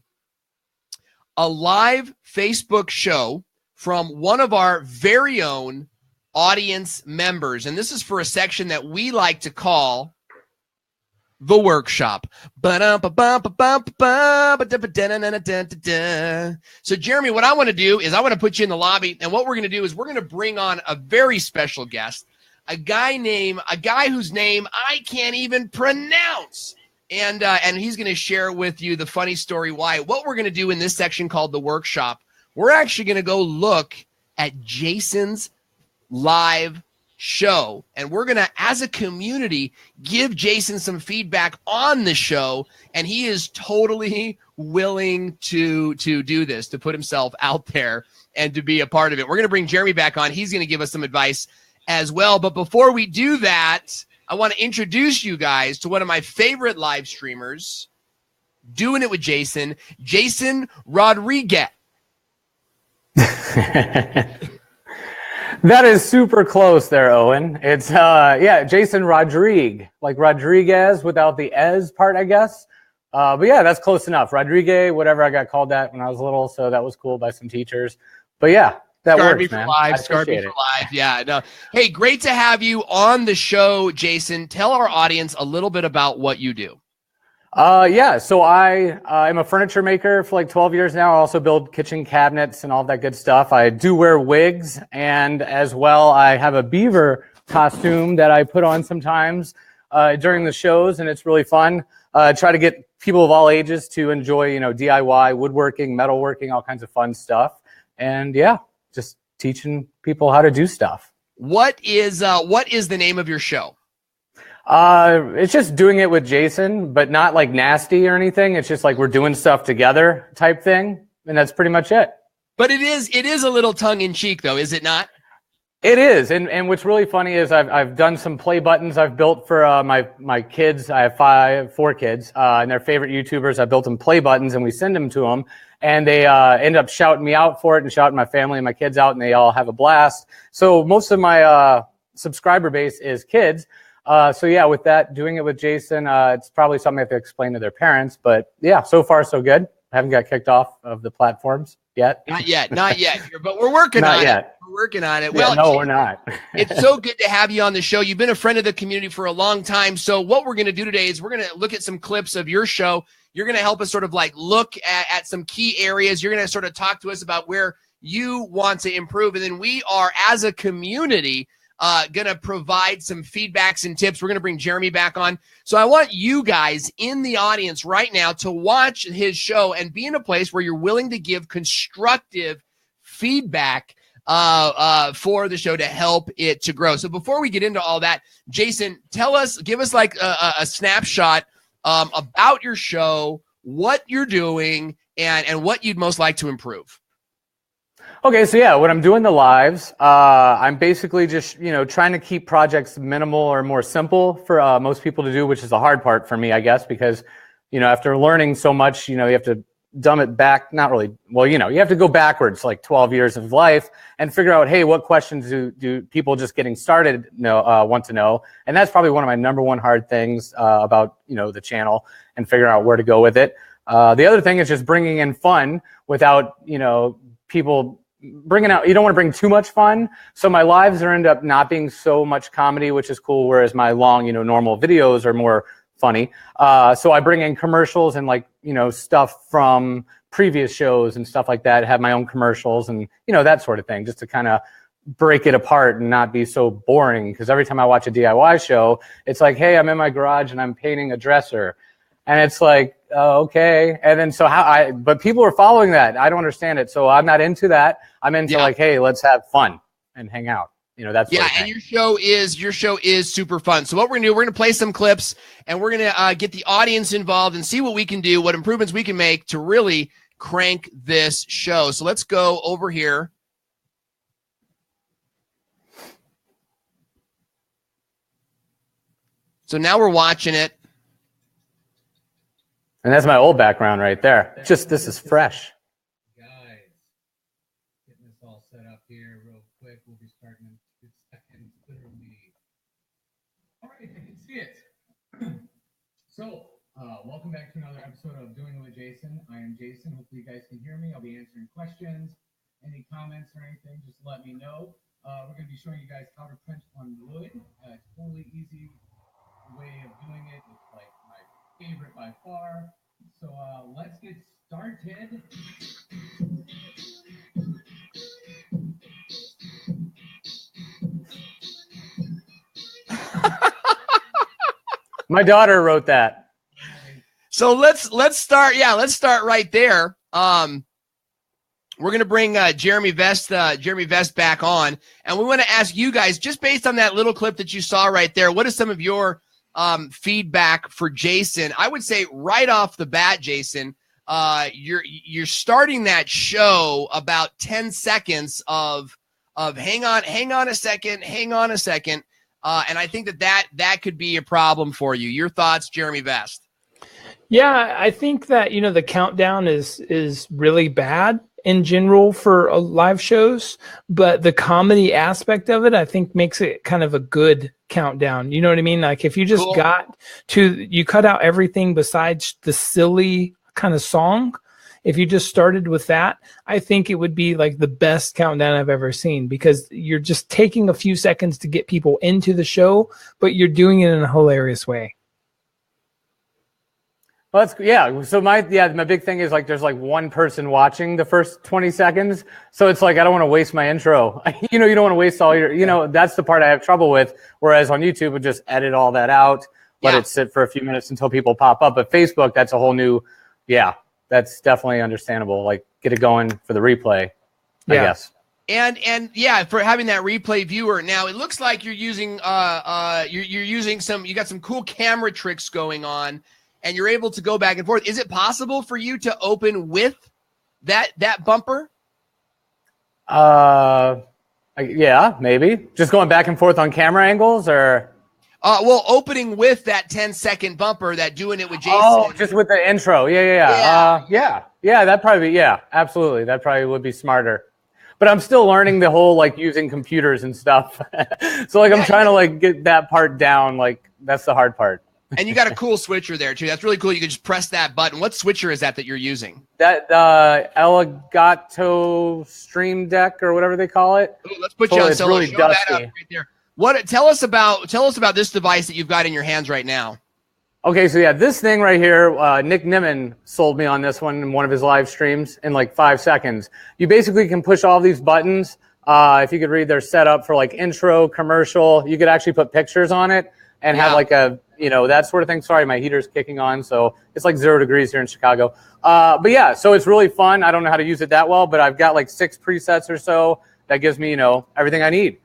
a live Facebook show from one of our very own audience members, and this is for a section that we like to call the workshop. So, Jeremy, what I want to do is I want to put you in the lobby, and what we're going to do is we're going to bring on a very special guest. A guy whose name I can't even pronounce. And he's going to share with you the funny story why. What we're going to do in this section called the workshop, we're actually going to go look at Jason's live show. And we're going to, as a community, give Jason some feedback on the show. And he is totally willing to do this, to put himself out there and to be a part of it. We're going to bring Jeremy back on. He's going to give us some advice as well. But before we do that, I want to introduce you guys to one of my favorite live streamers, doing it with Jason Rodriguez. That is super close there, Owen. It's yeah, Jason Rodriguez, like Rodriguez without the "ez" part, I guess. But yeah, that's close enough. Rodriguez, whatever I got called that when I was little, so that was cool by some teachers. But yeah, that works, man. Scarred me for live. Yeah, no. Hey, great to have you on the show, Jason. Tell our audience a little bit about what you do. Yeah, so I am a furniture maker for like 12 years now. I also build kitchen cabinets and all that good stuff. I do wear wigs, and as well, I have a beaver costume that I put on sometimes during the shows, and it's really fun. Try to get people of all ages to enjoy, DIY, woodworking, metalworking, all kinds of fun stuff. And yeah, just teaching people how to do stuff. What is the name of your show? It's just doing it with Jason, but not like nasty or anything. It's just like we're doing stuff together type thing. And that's pretty much it. But it is a little tongue in cheek though, is it not? It is. And what's really funny is I've done some play buttons I've built for my kids. I have four kids, and their favorite YouTubers. I built them play buttons and we send them to them, and they end up shouting me out for it and shouting my family and my kids out, and they all have a blast. So most of my subscriber base is kids. So yeah, with that, doing it with Jason, it's probably something I have to explain to their parents, but yeah, so far so good. I haven't got kicked off of the platforms yet. Not yet, but we're working on it. We're working on it. Well, no, we're not. It's so good to have you on the show. You've been a friend of the community for a long time. So what we're going to do today is we're going to look at some clips of your show. You're going to help us sort of like look at some key areas. You're going to sort of talk to us about where you want to improve. And then we are, as a community, going to provide some feedbacks and tips. We're going to bring Jeremy back on. So I want you guys in the audience right now to watch his show and be in a place where you're willing to give constructive feedback for the show to help it to grow. So before we get into all that, Jason, give us like a snapshot about your show, what you're doing, and what you'd most like to improve. Okay, so yeah, when I'm doing the lives, I'm basically just, trying to keep projects minimal or more simple for most people to do, which is the hard part for me, I guess, because, after learning so much, you have to dumb it back, not really, well, you have to go backwards like 12 years of life and figure out, hey, what questions do people just getting started want to know? And that's probably one of my number one hard things about, the channel and figuring out where to go with it. The other thing is just bringing in fun without, people bringing out, you don't want to bring too much fun. So my lives end up not being so much comedy, which is cool. Whereas my long, normal videos are more funny. So I bring in commercials and stuff from previous shows and stuff like that, have my own commercials and, that sort of thing, just to kind of break it apart and not be so boring. Because every time I watch a DIY show, it's like, hey, I'm in my garage and I'm painting a dresser. And it's like, okay. And then but people are following that. I don't understand it. So I'm not into that. I'm into like, hey, let's have fun and hang out. That's and your show is super fun. So what we're gonna do, we're gonna play some clips and we're gonna get the audience involved and see what we can do, what improvements we can make to really crank this show. So let's go over here. So now we're watching it. And that's my old background right there. Just this is fresh. Guys, getting this all set up here real quick. We'll be starting in 2 seconds, literally. All right, I can see it. So, welcome back to another episode of Doing It with Jason. I am Jason. Hopefully you guys can hear me. I'll be answering questions. Any comments or anything, just let me know. We're going to be showing you guys how to print on wood. It's a totally easy way of doing it. It's like my favorite by far. So let's get started. My daughter wrote that. So let's start. Yeah, let's start right there. We're gonna bring Jeremy Vest back on, and we want to ask you guys, just based on that little clip that you saw right there, what is some of your feedback for Jason? I would say right off the bat, Jason, you're starting that show about 10 seconds of of hang on a second. And I think that could be a problem for you. Your thoughts, Jeremy Vest? Yeah, I think that, the countdown is really bad in general for live shows, but the comedy aspect of it, I think, makes it kind of a good countdown. You know what I mean? Like if you just Cool. you cut out everything besides the silly kind of song. If you just started with that, I think it would be like the best countdown I've ever seen, because you're just taking a few seconds to get people into the show, but you're doing it in a hilarious way. Well, yeah. So my big thing is like there's like one person watching the first 20 seconds. So it's like I don't want to waste my intro. You don't want to waste all your, that's the part I have trouble with. Whereas on YouTube, we just edit all that out, let it sit for a few minutes until people pop up. But Facebook, that's a whole new, that's definitely understandable. Like get it going for the replay, I guess. And yeah, for having that replay viewer. Now it looks like you're using you're using you got some cool camera tricks going on. And you're able to go back and forth. Is it possible for you to open with that bumper? Yeah, maybe. Just going back and forth on camera angles, or? Well, opening with that 10-second bumper, doing it with Jason. Oh, just with the intro. Yeah. That'd probably be, absolutely. That probably would be smarter. But I'm still learning the whole, like, using computers and stuff. So, like, I'm trying to, like, get that part down. Like, that's the hard part. And you got a cool switcher there, too. That's really cool. You can just press that button. What switcher is that you're using? That Elgato Stream Deck or whatever they call it. Ooh, let's put you on solo. Really Show dusty. that up right there. Tell us about this device that you've got in your hands right now. Okay, so this thing right here, Nick Nimmin sold me on this one in one of his live streams in like 5 seconds. You basically can push all these buttons. If you could read their setup for like intro, commercial, you could actually put pictures on it and have like a, that sort of thing. Sorry, my heater's kicking on, so it's like 0 degrees here in Chicago. But yeah, so it's really fun. I don't know how to use it that well, but I've got like 6 presets or so that gives me, everything I need.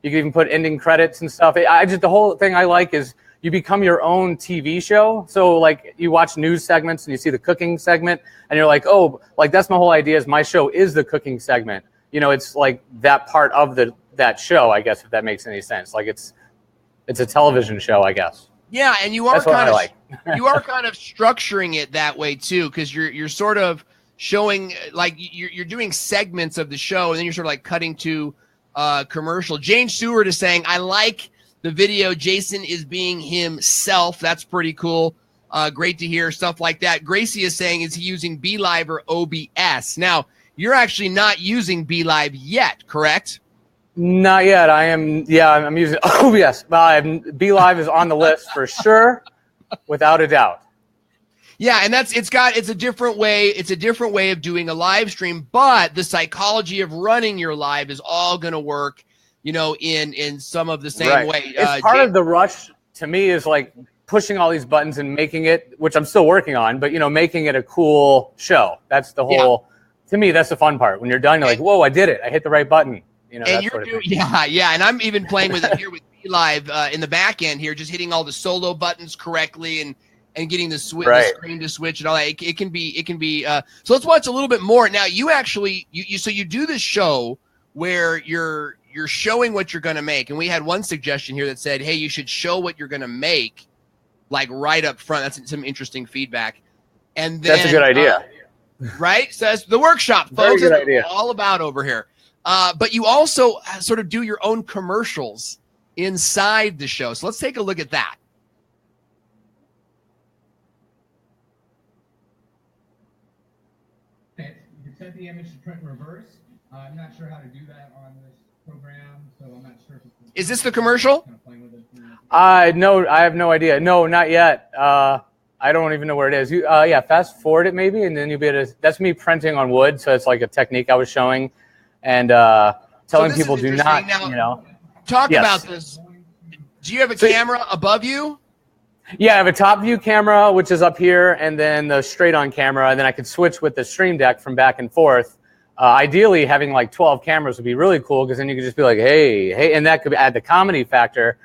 You can even put ending credits and stuff. The whole thing I like is you become your own TV show. So like you watch news segments and you see the cooking segment and you're like, oh, like that's my whole idea is my show is the cooking segment. It's like that part of that show, I guess, if that makes any sense. Like it's a television show, I guess. Yeah, and you are kind of you are kind of structuring it that way too, because you're sort of showing like you're doing segments of the show, and then you're sort of like cutting to commercial. Jane Stewart is saying, "I like the video. Jason is being himself. That's pretty cool. Great to hear stuff like that." Gracie is saying, "Is he using BeLive or OBS?" Now you're actually not using BeLive yet, correct? Not yet. I'm using OBS. BeLive is on the list for sure, without a doubt. Yeah, and it's a different way. It's a different way of doing a live stream, but the psychology of running your live is all going to work, in some of the same way. It's part of the rush to me is like pushing all these buttons and making it, which I'm still working on, but making it a cool show. That's the whole. To me, that's the fun part. When you're done, you're like, "Whoa, I did it! I hit the right button." And you're doing, and I'm even playing with it here with BeLive in the back end here, just hitting all the solo buttons correctly and getting the screen to switch and all that. It can be. So let's watch a little bit more. Now you actually you do this show where you're showing what you're going to make, and we had one suggestion here that said, hey, you should show what you're going to make, like right up front. That's some interesting feedback. And then, that's a good idea. Right? So that's the workshop, folks. Very good idea. All about over here. But you also sort of do your own commercials inside the show. So let's take a look at that. You can set the image to print in reverse. I'm not sure how to do that on this program, so I'm not sure if it's... Is this the commercial? No, I have no idea. No, not yet. I don't even know where it is. Fast forward it maybe, and then you'll be able to... That's me printing on wood, so it's like a technique I was showing. And telling people do not, Talk about this. Do you have a camera above you? Yeah, I have a top view camera, which is up here, and then the straight on camera. And then I could switch with the Stream Deck from back and forth. Ideally, having like 12 cameras would be really cool, because then you could just be like, hey, and that could add the comedy factor.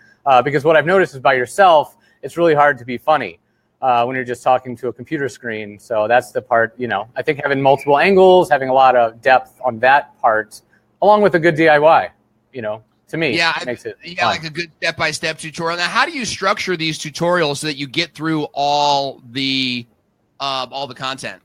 Because what I've noticed is by yourself, it's really hard to be funny when you're just talking to a computer screen. So that's the part, I think having multiple angles, having a lot of depth on that part, along with a good DIY. you know, to me, yeah, makes it yeah, fun. like a good step-by-step tutorial. Now, how do you structure these tutorials so that you get through all the content?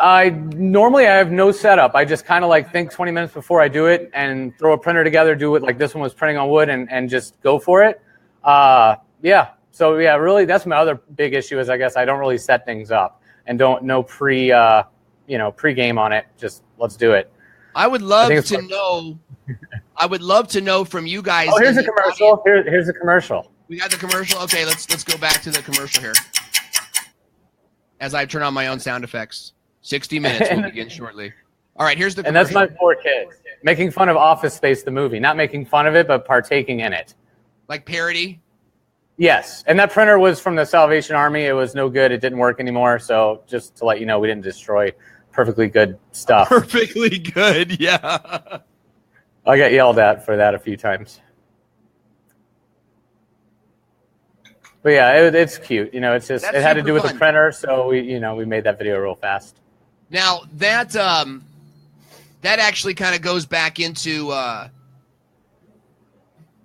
Normally I have no setup. I just kind of like think 20 minutes before I do it and throw a printer together, do it like this one was printing on wood, and just go for it. Yeah. So yeah, really, that's my other big issue is I guess I don't really set things up and don't know pre-game on it. Just let's do it. I would love to know. I would love to know from you guys. Oh, here's a commercial. Here's a commercial. We got the commercial. Okay, let's go back to the commercial here. As I turn on my own sound effects. 60 minutes will begin shortly. All right, here's the commercial. And that's my 4 kids. Making fun of Office Space, the movie. Not making fun of it, but partaking in it. Like parody? Yes. And that printer was from the Salvation Army. It was no good. It didn't work anymore. So just to let you know, we didn't destroy perfectly good stuff. Perfectly good, yeah. I got yelled at for that a few times. But yeah, it's cute. You know, it's just it had to do with the printer, so we made that video real fast. Now that actually kind of goes back into. Let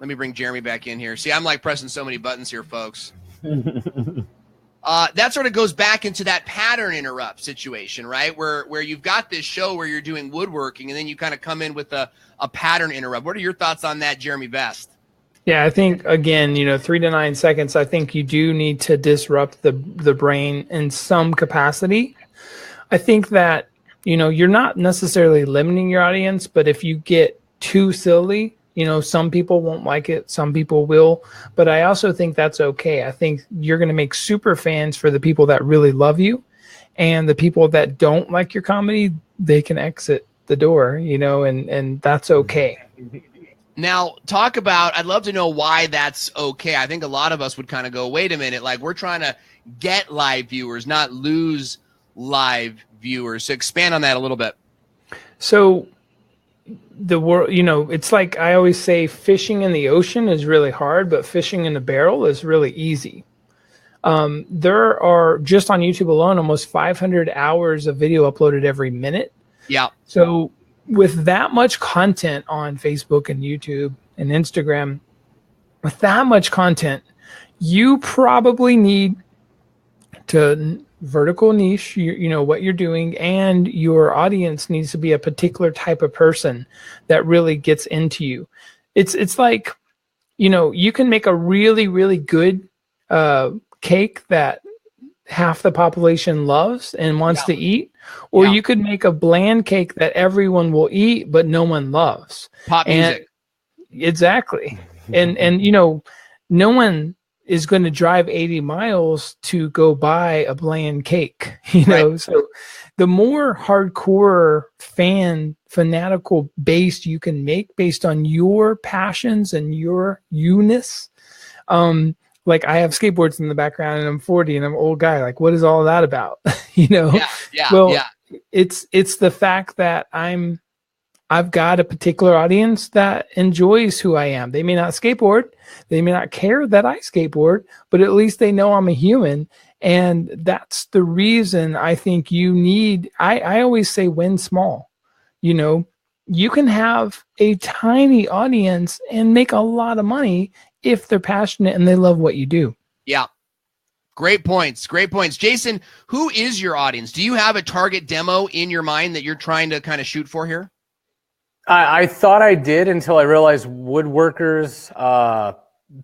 me bring Jeremy back in here. See, I'm like pressing so many buttons here, folks. That sort of goes back into that pattern interrupt situation, right? Where you've got this show where you're doing woodworking, and then you kind of come in with a pattern interrupt. What are your thoughts on that, Jeremy Best? Yeah, I think, again, 3 to 9 seconds, I think you do need to disrupt the brain in some capacity. I think that, you're not necessarily limiting your audience, but if you get too silly, some people won't like it, some people will, but I also think that's okay. I think you're going to make super fans for the people that really love you, and the people that don't like your comedy, they can exit the door, and that's okay. Now, I'd love to know why that's okay. I think a lot of us would kind of go, wait a minute, like we're trying to get live viewers, not lose live viewers. So expand on that a little bit. So the world, it's like I always say, fishing in the ocean is really hard, but fishing in a barrel is really easy. There are, just on YouTube alone, almost 500 hours of video uploaded every minute. Yeah. So with that much content on Facebook and YouTube and Instagram, with that much content, you probably need to vertical niche, what you're doing, and your audience needs to be a particular type of person that really gets into you. It's like, you can make a really, really good cake that half the population loves and wants to eat, or you could make a bland cake that everyone will eat but no one loves. Pop music. Exactly. and no one is going to drive 80 miles to go buy a bland cake, Right. So the more hardcore fanatical based you can make based on your passions and your you-ness. Like I have skateboards in the background and I'm 40 and I'm an old guy. Like, what is all that about? It's the fact that I've got a particular audience that enjoys who I am. They may not skateboard, they may not care that I skateboard, but at least they know I'm a human. And that's the reason I think you need, I always say win small. You can have a tiny audience and make a lot of money if they're passionate and they love what you do. Yeah. Great points. Great points. Jason, who is your audience? Do you have a target demo in your mind that you're trying to kind of shoot for here? I thought I did until I realized woodworkers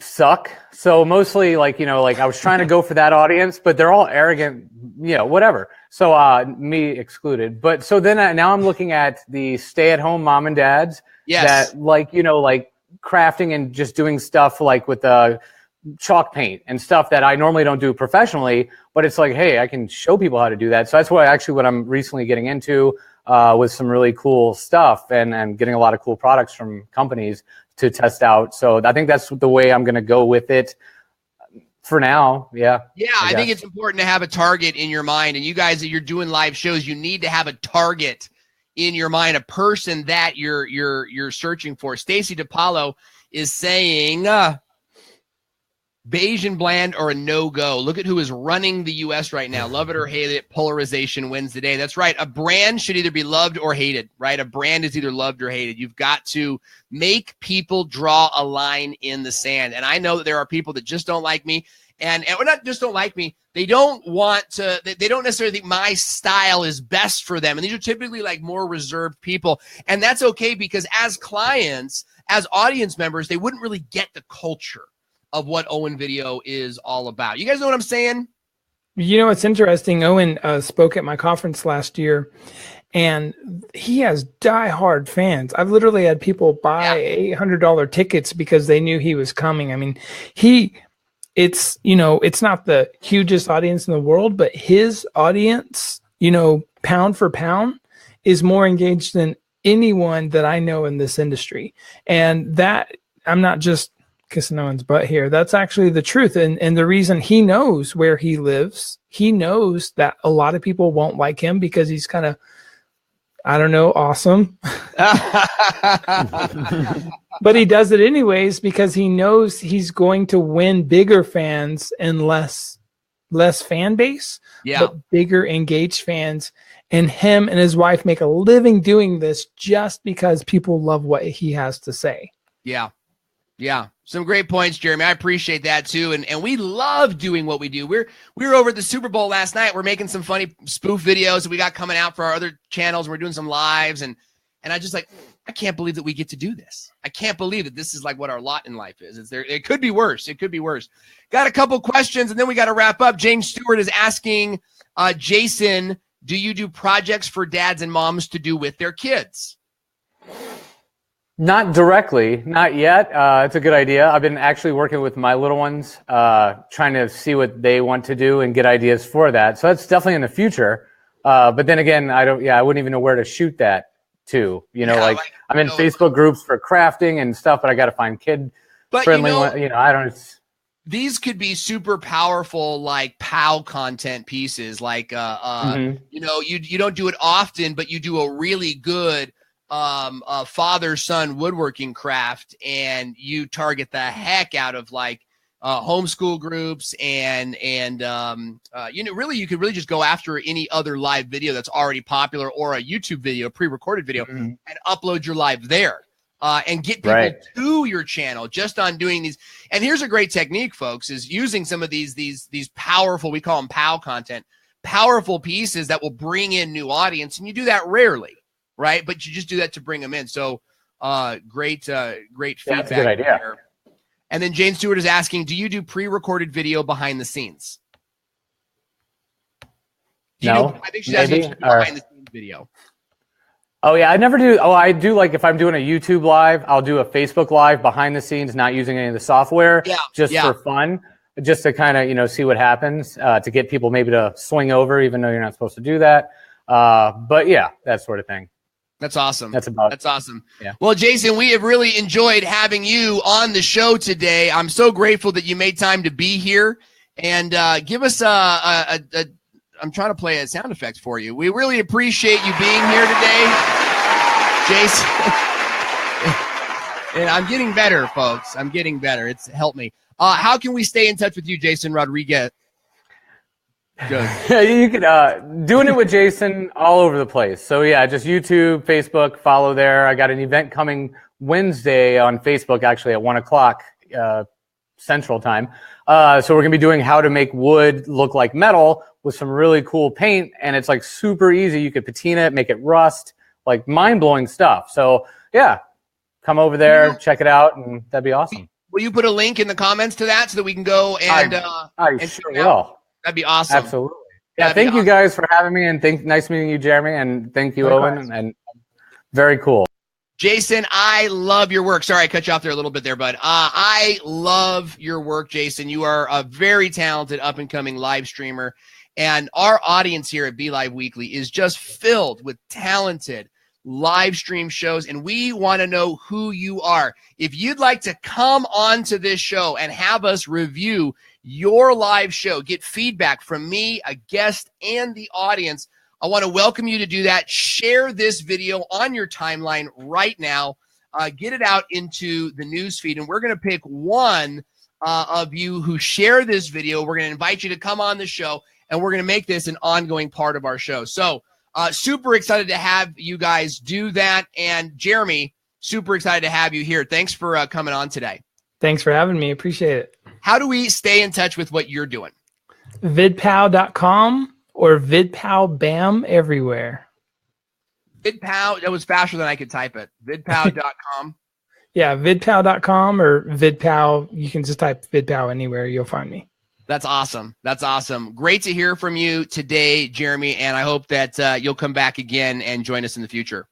suck. So mostly like I was trying to go for that audience, but they're all arrogant, whatever. So me excluded. But so then now I'm looking at the stay-at-home mom and dads that like crafting and just doing stuff like with chalk paint and stuff that I normally don't do professionally, but it's like, hey, I can show people how to do that. So that's what I'm recently getting into with some really cool stuff and getting a lot of cool products from companies to test out. So I think that's the way I'm going to go with it for now. Yeah. Yeah. I think it's important to have a target in your mind, and you guys that you're doing live shows, you need to have a target in your mind, a person that you're searching for. Stacy DePaulo is saying, Beige and bland or a no-go. Look at who is running the U.S. right now. Love it or hate it, polarization wins the day. That's right. A brand should either be loved or hated, right? A brand is either loved or hated. You've got to make people draw a line in the sand. And I know that there are people that just don't like me. And not just don't like me. They don't want to, they don't necessarily think my style is best for them. And these are typically like more reserved people. And that's okay, because as clients, as audience members, they wouldn't really get the culture of what Owen Video is all about. You guys know what I'm saying? You know, it's interesting. Owen spoke at my conference last year, and he has diehard fans. I've literally had people buy $800 tickets because they knew he was coming. I mean, it's not the hugest audience in the world, but his audience, pound for pound, is more engaged than anyone that I know in this industry. And that, I'm not just kissing Owen's butt here. That's actually the truth. And the reason, he knows where he lives. He knows that a lot of people won't like him because he's kind of, I don't know, awesome. But he does it anyways because he knows he's going to win bigger fans and less fan base, but bigger engaged fans. And him and his wife make a living doing this just because people love what he has to say. Yeah. Some great points, Jeremy. I appreciate that too. And we love doing what we do. We were over at the Super Bowl last night. We're making some funny spoof videos that we got coming out for our other channels. We're doing some lives, and I just I can't believe that we get to do this. I can't believe that this is like what our lot in life is. It could be worse. It could be worse. Got a couple questions, and then we got to wrap up. James Stewart is asking, Jason, do you do projects for dads and moms to do with their kids? Not directly, not yet. It's a good idea. I've been actually working with my little ones, trying to see what they want to do and get ideas for that. So that's definitely in the future. But then again, I wouldn't even know where to shoot that to. I'm in Facebook groups for crafting and stuff, but I got to find kid-friendly one. I don't. These could be super powerful, like POW content pieces. Like, you don't do it often, but you do a really good father-son woodworking craft, and you target the heck out of like homeschool groups and really, you could really just go after any other live video that's already popular, or a YouTube video, pre-recorded video, and upload your live there. And get people to your channel just on doing these. And here's a great technique, folks, is using some of these powerful, we call them POW content, powerful pieces that will bring in new audience. And you do that rarely, right? But you just do that to bring them in. So great feedback. That's a good idea. There. And then Jane Stewart is asking, do you do pre-recorded video behind the scenes? No, I think she's asking behind the scenes video. Oh, yeah, I never do. Oh, I do, like, if I'm doing a YouTube live, I'll do a Facebook live behind the scenes, not using any of the software, for fun, just to kind of, see what happens, to get people maybe to swing over, even though you're not supposed to do that. But, yeah, that sort of thing. That's awesome. That's awesome. Yeah. Well, Jason, we have really enjoyed having you on the show today. I'm so grateful that you made time to be here, and give us I'm trying to play a sound effect for you. We really appreciate you being here today, Jason. And I'm getting better, folks. I'm getting better. It's helped me. How can we stay in touch with you, Jason Rodriguez? Good. You can doing it with Jason all over the place. So yeah, just YouTube, Facebook, follow there. I got an event coming Wednesday on Facebook, actually at 1:00 Central Time. So we're gonna be doing how to make wood look like metal with some really cool paint, and it's like super easy. You could patina it, make it rust, like mind-blowing stuff. So yeah, come over there, check it out, and that'd be awesome. Will you put a link in the comments to that so that we can go and I sure will. That'd be awesome. Absolutely. Yeah, thank you guys for having me, and nice meeting you, Jeremy, and thank you, Owen, and very cool. Jason, I love your work. Sorry, I cut you off there a little bit there, bud. I love your work, Jason. You are a very talented up-and-coming live streamer, and our audience here at BeLive Weekly is just filled with talented live stream shows, and we want to know who you are. If you'd like to come on to this show and have us review your live show, get feedback from me, a guest, and the audience, I want to welcome you to do that. Share this video on your timeline right now. Get it out into the news feed, and we're going to pick one of you who share this video. We're going to invite you to come on the show, and we're going to make this an ongoing part of our show. So super excited to have you guys do that. And Jeremy, super excited to have you here. Thanks for coming on today. Thanks for having me. Appreciate it. How do we stay in touch with what you're doing? vidpow.com or vidpowbam everywhere. VidPow, that was faster than I could type it. Vidpow.com. Yeah, vidpow.com or vidpow. You can just type vidpow anywhere. You'll find me. That's awesome. That's awesome. Great to hear from you today, Jeremy, and I hope that you'll come back again and join us in the future.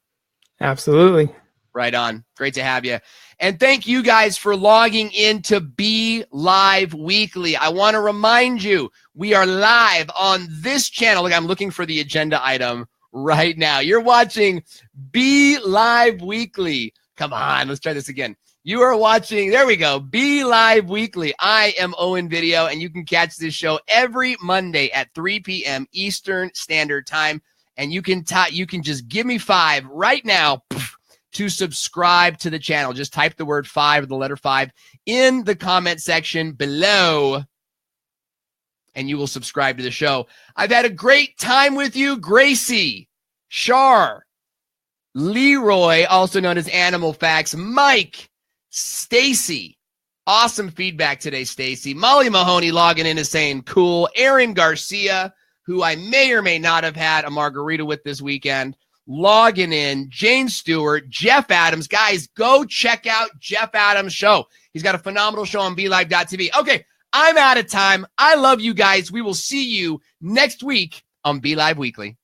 Absolutely. Right on. Great to have you. And thank you guys for logging in to BeLive Weekly. I want to remind you, we are live on this channel. Look, I'm looking for the agenda item right now. You're watching BeLive Weekly. Come on, let's try this again. You are watching, there we go, BeLive Weekly. I am Owen Video, and you can catch this show every Monday at 3 p.m. Eastern Standard Time. And you can just give me 5 right now to subscribe to the channel. Just type the word 5 or the letter 5 in the comment section below, and you will subscribe to the show. I've had a great time with you, Gracie, Shar, Leroy, also known as Animal Facts, Mike, Stacy. Awesome feedback today, Stacy. Molly Mahoney logging in and saying cool. Aaron Garcia, who I may or may not have had a margarita with this weekend, logging in. Jane Stewart, Jeff Adams. Guys, go check out Jeff Adams' show. He's got a phenomenal show on BeLive.tv. Okay, I'm out of time. I love you guys. We will see you next week on BeLive Weekly.